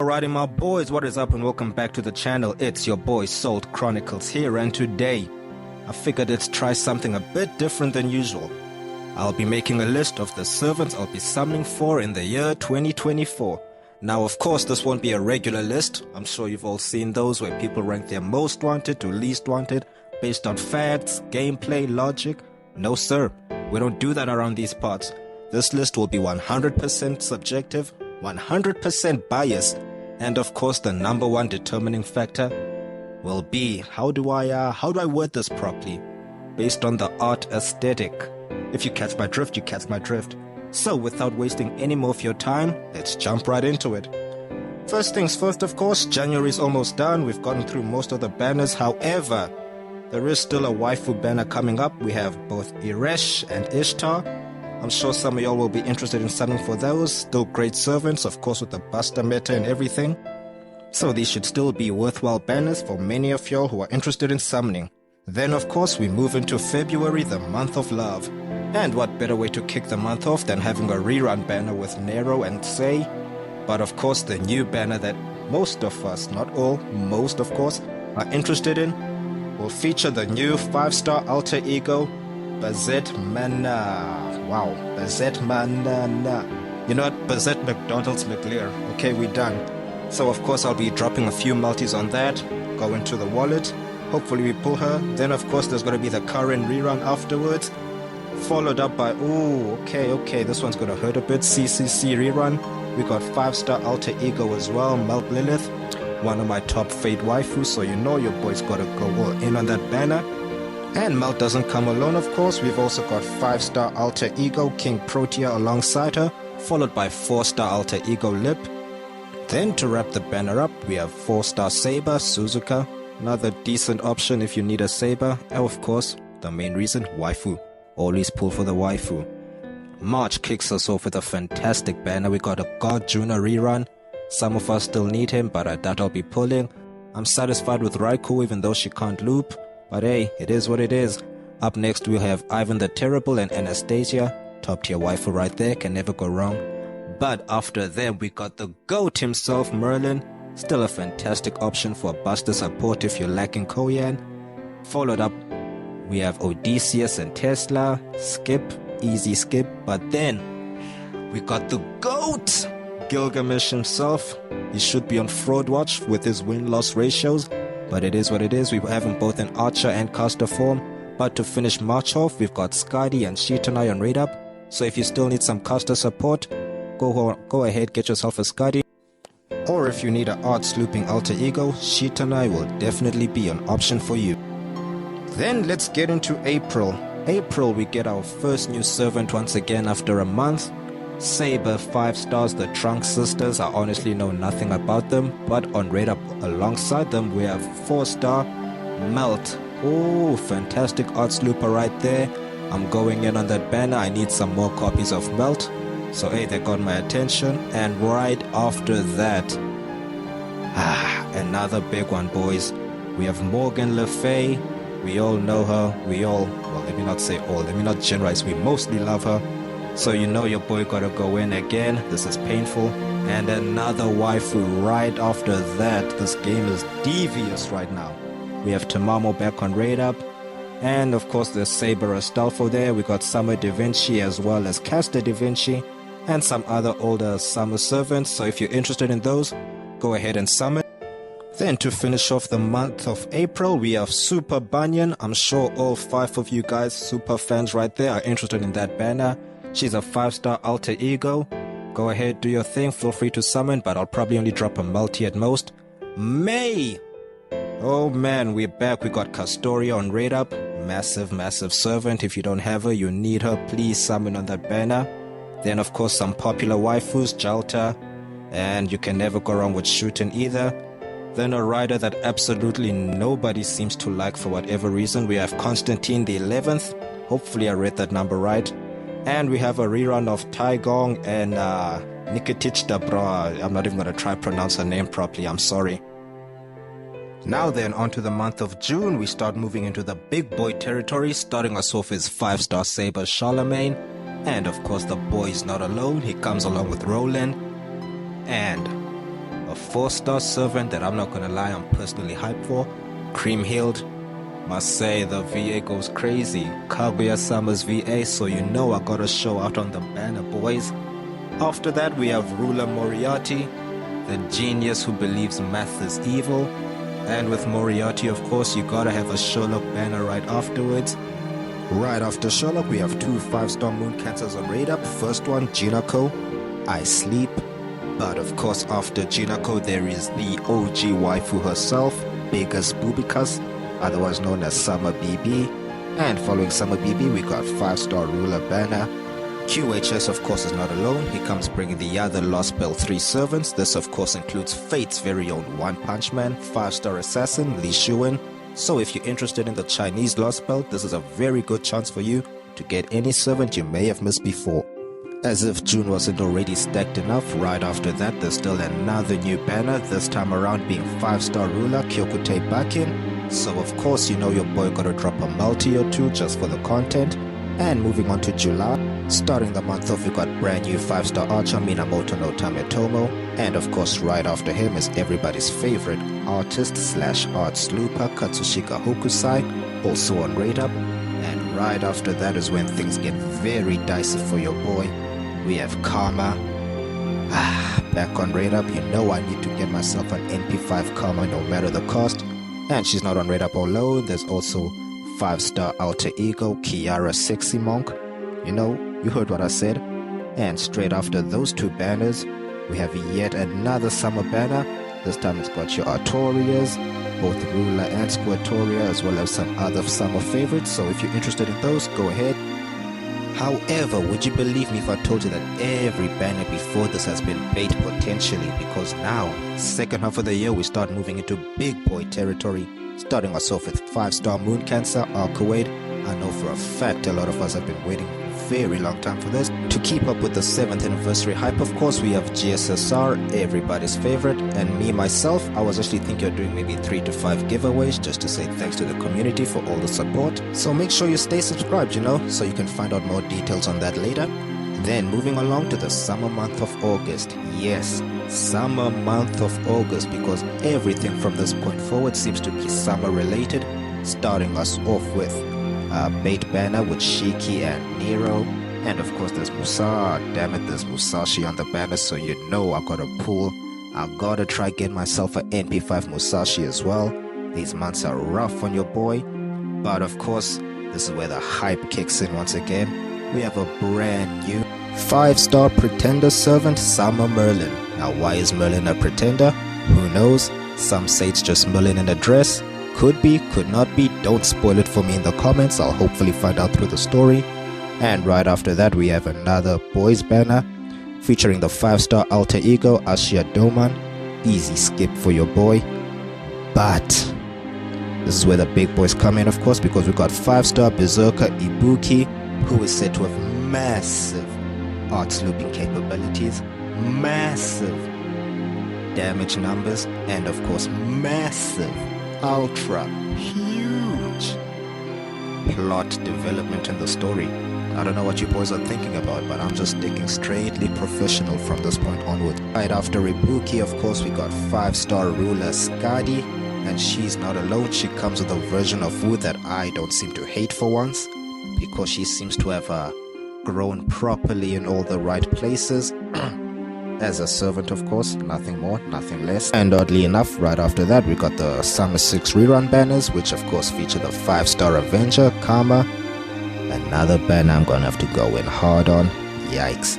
Alrighty my boys, what is up and welcome back to the channel. It's your boy Salt Chronicles here, and today I figured let's try something a bit different than usual. I'll be making a list of the servants I'll be summoning for in the year 2024. Now of course this won't be a regular list. I'm sure you've all seen those where people rank their most wanted to least wanted based on facts, gameplay, logic. No sir, we don't do that around these parts. This list will be 100% subjective, 100% biased, and of course the number one determining factor will be how do I word this properly? Based on the art aesthetic. If you catch my drift, you catch my drift. So without wasting any more of your time, let's jump right into it. First things first, of course, January's almost done. We've gotten through most of the banners. However, there is still a waifu banner coming up. We have both Iresh and Ishtar. I'm sure some of y'all will be interested in summoning for those. Still great servants, of course, with the Buster meta and everything. So these should still be worthwhile banners for many of y'all who are interested in summoning. Then, of course, we move into February, the month of love. And what better way to kick the month off than having a rerun banner with Nero and Say? But of course, the new banner that most of us, not all, most of course, are interested in will feature the new 5-star alter ego, Bazet Mana. Wow, Bazet Mana. You know what? Bazet McDonald's McLear. Okay, we're done. So of course I'll be dropping a few multis on that. Go into the wallet. Hopefully we pull her. Then of course there's going to be the current rerun afterwards. Followed up by, okay, this one's going to hurt a bit. CCC rerun. We got 5-star alter ego as well, Melt Lilith. One of my top fade waifus, so you know your boy's got to go all in on that banner. And Melt doesn't come alone, of course. We've also got 5-star alter ego King Protea alongside her, followed by 4-star alter ego Lip. Then to wrap the banner up, we have 4-star Saber Suzuka, another decent option if you need a Saber. And of course, the main reason, waifu. Always pull for the waifu. March kicks us off with a fantastic banner. We got a God Juna rerun. Some of us still need him, but I doubt I'll be pulling. I'm satisfied with Raikou even though she can't loop. But hey, it is what it is. Up next we'll have Ivan the Terrible and Anastasia. Top tier waifu right there, can never go wrong. But after them we got the GOAT himself, Merlin. Still a fantastic option for Buster support if you're lacking Koyan. Followed up we have Odysseus and Tesla. Skip, easy skip. But then we got the GOAT, Gilgamesh himself. He should be on fraud watch with his win-loss ratios. But it is what it is. We have him both in Archer and Caster form. But to finish March off, we've got Skadi and Shitanai on raid up. So if you still need some caster support, go ahead, get yourself a Skadi. Or if you need an art slooping alter ego, Shitanai will definitely be an option for you. Then let's get into April. April, we get our first new servant once again after a month. Saber 5 stars, the Trunk sisters. I honestly know nothing about them, but on raid up alongside them we have 4-star Melt. Oh, fantastic art slooper right there. I'm going in on that banner. I need some more copies of Melt. So hey, they got my attention. And right after that, another big one, boys. We have Morgan Le Fay. We all know her. Well, let me not say all, let me not generalize. We mostly love her. So you know your boy gotta go in again. This is painful. And another waifu right after that. This game is devious right now. We have Tamamo back on raid up. And of course there's Saber Astolfo there. We got Summer Da Vinci as well as Caster Da Vinci. And some other older summer servants. So if you're interested in those, go ahead and summon. Then to finish off the month of April, we have Super Banyan. I'm sure all 5 of you guys, super fans right there, are interested in that banner. She's a 5-star alter ego. Go ahead, do your thing. Feel free to summon, but I'll probably only drop a multi at most. May! Oh man, we're back. We got Castoria on raid up. Massive servant. If you don't have her, you need her. Please summon on that banner. Then of course some popular waifus, Jalta. And you can never go wrong with Shootin' either. Then a rider that absolutely nobody seems to like for whatever reason. We have Constantine the 11th. Hopefully I read that number right. And we have a rerun of Taigong and Nikitich Dabra. I'm not even going to try to pronounce her name properly. I'm sorry. Now then, on to the month of June. We start moving into the big boy territory. Starting us off is 5-star Saber Charlemagne. And of course the boy is not alone. He comes along with Roland. And 4-star servant that I'm not gonna lie, I'm personally hyped for. Cream healed. Must say the VA goes crazy. Kaguya Sama's VA, so you know I gotta show out on the banner, boys. After that we have Ruler Moriarty, the genius who believes math is evil. And with Moriarty, of course, you gotta have a Sherlock banner right afterwards. Right after Sherlock, we have 2 5-star moon cancers on radar. First one, Jinako, I sleep. But of course, after Jinako, there is the OG waifu herself, Biggest Boobikas, otherwise known as Summer BB. And following Summer BB, we got 5-star Ruler banner. QHS, of course, is not alone. He comes bringing the other Lost Bell 3 servants. This, of course, includes Fate's very own One Punch Man, 5-star assassin Li Shuin. So if you're interested in the Chinese Lost Bell, this is a very good chance for you to get any servant you may have missed before. As if June wasn't already stacked enough, right after that there's still another new banner, this time around being 5-star Ruler Kyokutei Bakin. So of course you know your boy gotta drop a multi or two just for the content. And moving on to July, starting the month off we got brand new 5-star Archer Minamoto no Tametomo. And of course right after him is everybody's favorite artist slash art slooper Katsushika Hokusai, also on radar. And right after that is when things get very dicey for your boy. We have Karma. Back on radar, you know I need to get myself an NP5 Karma no matter the cost. And she's not on radar alone, there's also 5-star alter ego Kiara Sexy Monk. You know, you heard what I said. And straight after those 2 banners, we have yet another summer banner. This time it's got your Artorias, both Ruler and Squirtoria, as well as some other summer favorites. So if you're interested in those, go ahead. However, would you believe me if I told you that every banner before this has been bait potentially? Because now, second half of the year, we start moving into big boy territory. Starting us off with 5-star Moon Cancer, Arcuade. I know for a fact a lot of us have been waiting a very long time for this. To keep up with the 7th anniversary hype, of course, we have GSSR, everybody's favorite. And me, myself, I was actually thinking of doing maybe 3 to 5 giveaways just to say thanks to the community for all the support. So make sure you stay subscribed, you know, so you can find out more details on that later. Then moving along to the summer month of August. Yes, summer month of August, because everything from this point forward seems to be summer related. Starting us off with bait banner with Shiki and Nero. And of course there's Musa. Damn it, there's Musashi on the banner, so you know I gotta pull. I gotta try get myself an NP5 Musashi as well. These months are rough on your boy. But of course, this is where the hype kicks in once again. We have a brand new 5-star pretender servant, Summer Merlin. Now why is Merlin a pretender? Who knows? Some say it's just Merlin in a dress. Could be, could not be. Don't spoil it for me in the comments. I'll hopefully find out through the story. And right after that we have another boys banner featuring the 5-star alter ego Ashia Doman. Easy skip for your boy. But this is where the big boys come in, of course, because we got 5-star Berserker Ibuki, who is said to have massive art looping capabilities, massive damage numbers, and of course massive, ultra huge plot development in the story. I don't know what you boys are thinking about, but I'm just sticking straightly professional from this point onward. Right after Ibuki, of course, we got 5-star ruler Skadi, and she's not alone. She comes with a version of Wu that I don't seem to hate for once, because she seems to have grown properly in all the right places. As a servant, of course, nothing more, nothing less. And oddly enough, right after that, we got the Summer 6 rerun banners, which of course feature the 5-star Avenger, Karma. Another banner I'm gonna have to go in hard on. Yikes.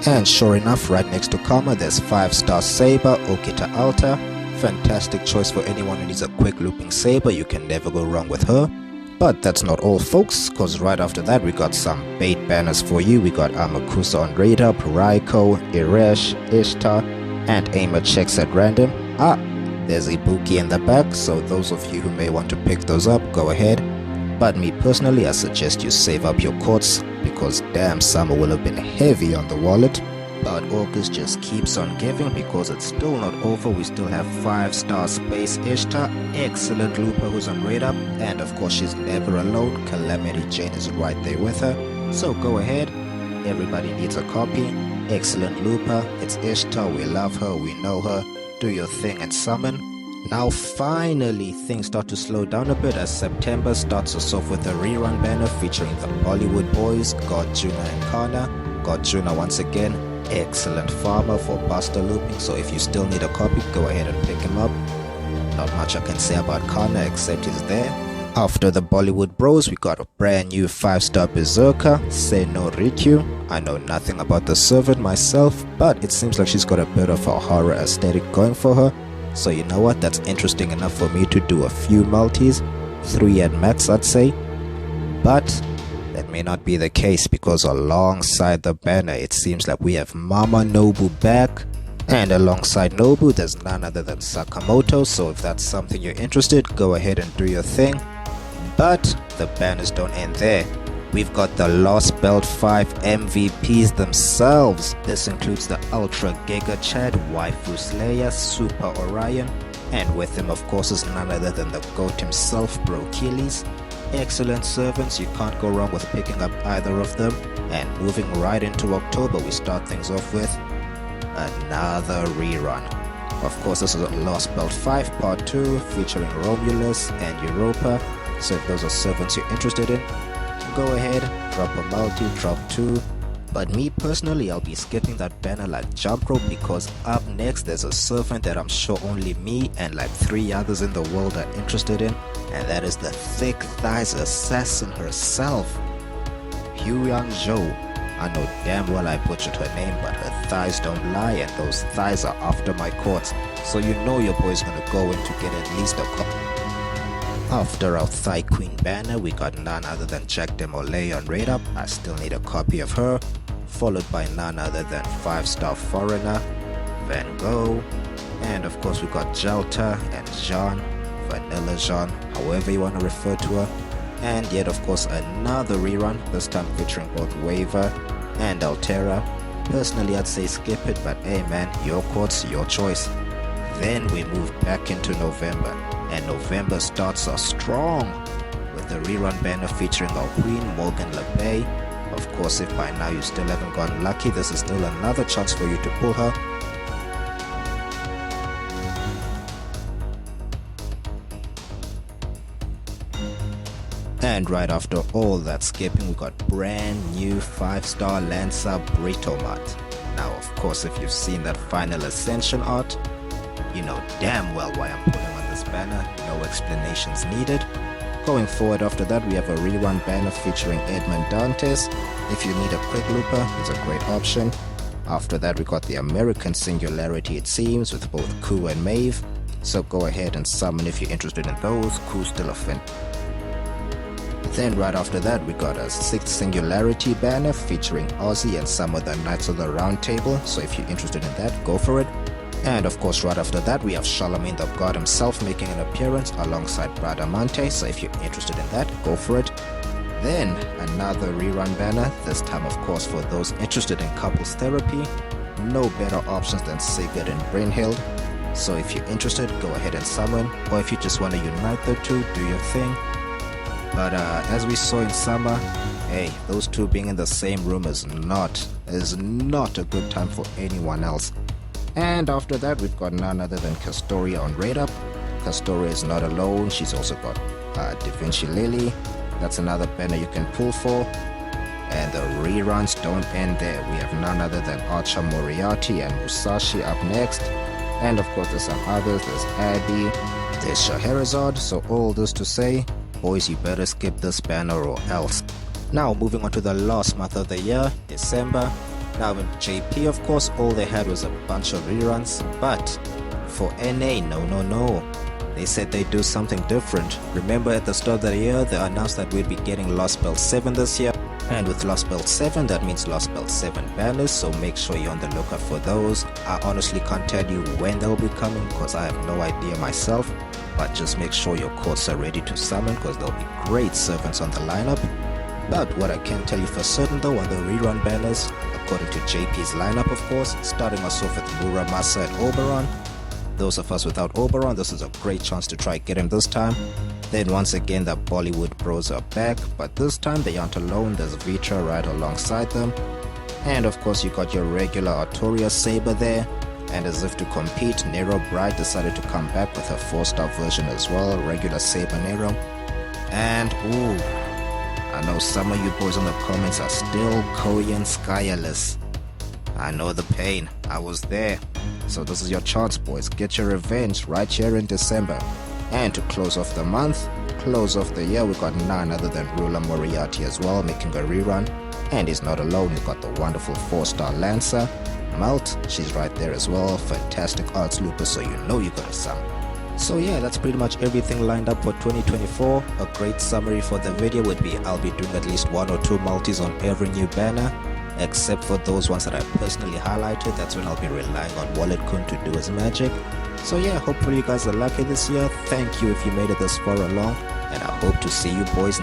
And sure enough, right next to Karma, there's 5-star Saber, Okita Alta. Fantastic choice for anyone who needs a quick looping Saber. You can never go wrong with her. But that's not all, folks, because right after that we got some bait banners for you. We got Amakusa on radar, Paraiko, Iresh, Ishtar, and aimer checks at random. There's Ibuki in the back, so those of you who may want to pick those up, go ahead. But me personally, I suggest you save up your courts, because damn, summer will have been heavy on the wallet. But August just keeps on giving, because it's still not over. We still have 5-star Space Ishtar, excellent looper who's on radar, and of course she's never alone. Calamity Jane is right there with her. So go ahead, everybody needs a copy. Excellent looper, it's Ishtar, we love her, we know her. do your thing and summon. Now finally things start to slow down a bit as September starts us off with a rerun banner featuring the Bollywood boys, God Juna and Kana. God Juna once again, excellent farmer for Buster looping, so if you still need a copy, go ahead and pick him up. Not much I can say about Kana except he's there. After the Bollywood bros, we got a brand new 5-star berserker, Seno Rikyu. I know nothing about the servant myself, but it seems like she's got a bit of a horror aesthetic going for her. So you know what, that's interesting enough for me to do a few multis, 3 at max I'd say. But that may not be the case because alongside the banner it seems like we have Mama Nobu back. And alongside Nobu there's none other than Sakamoto, so if that's something you're interested, go ahead and do your thing. But the banners don't end there. We've got the Lost Belt 5 MVPs themselves. This includes the Ultra Giga Chad, Waifu Slayer, Super Orion, and with him of course is none other than the GOAT himself, Bro Achilles. Excellent servants, you can't go wrong with picking up either of them. And moving right into October, we start things off with another rerun. Of course this is a Lost Belt 5 Part 2 featuring Romulus and Europa. So if those are servants you're interested in, go ahead, drop a multi, drop 2. But me personally, I'll be skipping that banner like jump rope because up next there's a servant that I'm sure only me and like 3 others in the world are interested in, and that is the thick thighs assassin herself, Hyuyang Zhou. I know damn well I butchered her name, but her thighs don't lie and those thighs are after my courts, so you know your boy's gonna go in to get at least a couple. After our Thigh Queen banner, we got none other than Jack Demolay on Raid Up. I still need a copy of her, followed by none other than 5-star Foreigner, Van Gogh, and of course we got Jalta and Jean, Vanilla Jean, however you want to refer to her, and yet of course another rerun, this time featuring both Waver and Altera. Personally I'd say skip it, but hey man, your courts, your choice. Then we move back into November, and November starts us strong with the rerun banner featuring our queen Morgan Le Bay. Of course, if by now you still haven't gotten lucky, this is still another chance for you to pull her. And right after all that skipping, we got brand new 5-star Lancer Britomat. Now of course, if you've seen that final Ascension art, you know damn well why I'm putting on this banner, no explanations needed. Going forward after that, we have a rerun banner featuring Edmond Dantes. If you need a quick looper, it's a great option. After that, we got the American Singularity it seems with both Ku and Maeve, so go ahead and summon if you're interested in those. Ku's still a fin. Then right after that, we got a 6th Singularity banner featuring Ozzy and some of the Knights of the Round Table, so if you're interested in that, go for it. And of course right after that we have Charlemagne the God himself making an appearance alongside Bradamante, so if you're interested in that, go for it. Then another rerun banner, this time of course for those interested in couples therapy. No better options than Sigurd and Brynhild, so if you're interested, go ahead and summon, or if you just want to unite the two, do your thing. But as we saw in summer, hey, those two being in the same room is not a good time for anyone else. And after that, we've got none other than Castoria on Raid Up. Castoria is not alone, she's also got Da Vinci Lily. That's another banner you can pull for. And the reruns don't end there. We have none other than Archer Moriarty and Musashi up next. And of course there's some others, there's Abby, there's Scheherazade. So all this to say, boys, you better skip this banner or else. Now moving on to the last month of the year, December. Now in JP of course all they had was a bunch of reruns, but for NA, no. They said they'd do something different. Remember at the start of the year they announced that we'd be getting Lost Belt 7 this year, and with Lost Belt 7 that means Lost Belt 7 banners, so make sure you're on the lookout for those. I honestly can't tell you when they'll be coming because I have no idea myself, but just make sure your courts are ready to summon because there'll be great servants on the lineup. But what I can tell you for certain though are the rerun banners, according to JP's lineup of course, starting us off with Muramasa and Oberon. Those of us without Oberon, this is a great chance to try get him this time. Then once again the Bollywood bros are back, but this time they aren't alone, there's Vitra right alongside them. And of course you got your regular Artorias Saber there, And as if to compete, Nero Bright decided to come back with her 4-star version as well, regular Saber Nero. And ooh, I know some of you boys in the comments are still Korean Skyless. I know the pain, I was there. So this is your chance, boys, get your revenge right here in December. And to close off the month, close off the year, we got none other than Ruler Moriarty as well, making a rerun. And he's not alone, he's got the wonderful 4-star Lancer. Melt, she's right there as well, fantastic arts looper, so you know you got a sum. So yeah, that's pretty much everything lined up for 2024. A great summary for the video would be I'll be doing at least 1 or 2 multis on every new banner, except for those ones that I personally highlighted. That's when I'll be relying on Wallet Kun to do his magic. So yeah, hopefully you guys are lucky this year. Thank you if you made it this far along, and I hope to see you boys